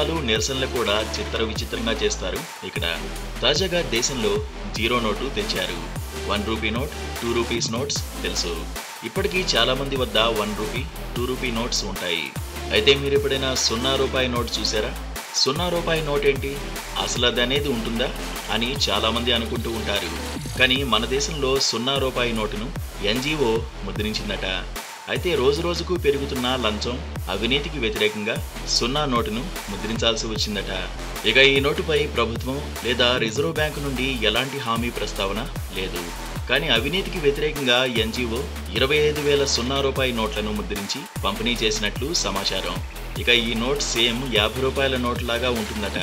సంబరాలు నిరసనలు కూడా చిత్ర విచిత్రంగా చేస్తారు ఇక్కడ. తాజాగా దేశంలో జీరో నోటు తెచ్చారు. 1 రూపీ నోట్, 2 రూపీస్ నోట్స్ తెలుసు. ఇప్పటికీ చాలా మంది వద్ద 1 రూపీ, 2 రూపీ నోట్స్ ఉంటాయి. అయితే మీరు ఎప్పుడైనా 0 రూపాయి నోట్ చూసారా? 0 రూపాయి నోట్ ఏంటి, అసలు అది అనేది ఉంటుందా అని చాలా మంది అనుకుంటూ ఉంటారు. కానీ మన దేశంలో 0 రూపాయి నోటును ఎన్జిఓ ముద్రించిందట. అయితే రోజు రోజుకు పెరుగుతున్న లంచం, అవినీతికి వ్యతిరేకంగా 0 నోటును ముద్రించాల్సి వచ్చిందట. ఇక ఈ నోటుపై ప్రభుత్వం లేదా రిజర్వ్ బ్యాంకు నుండి ఎలాంటి హామీ ప్రస్తావన లేదు. కానీ అవినీతికి వ్యతిరేకంగా ఎన్జిఓ 25,000 0 రూపాయి నోట్లను ముద్రించి పంపిణీ చేసినట్లు సమాచారం. ఇక ఈ నోట్ సేమ్ 50 రూపాయల నోట్ లాగా ఉంటుందట.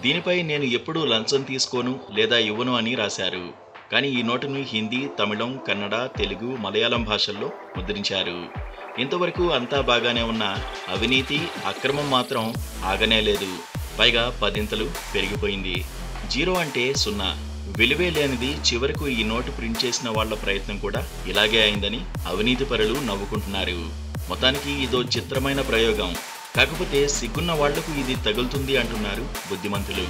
దీనిపై నేను ఎప్పుడూ లంచం తీసుకోను లేదా ఇవ్వను అని రాశారు. కానీ ఈ నోటును హిందీ, తమిళం, కన్నడ, తెలుగు, మలయాళం భాషల్లో ముద్రించారు. ఇంతవరకు అంతా బాగానే ఉన్న అవినీతి, అక్రమం మాత్రం ఆగనే లేదు. పైగా 10 పెరిగిపోయింది. జీరో అంటే 0, విలువే లేనిది. చివరకు ఈ నోటు ప్రింట్ చేసిన వాళ్ల ప్రయత్నం కూడా ఇలాగే అయిందని అవినీతి పరులు నవ్వుకుంటున్నారు. మొత్తానికి ఇదో చిత్రమైన ప్రయోగం. కాకపోతే సిగ్గున్న వాళ్లకు ఇది తగులుతుంది అంటున్నారు బుద్ధిమంతులు.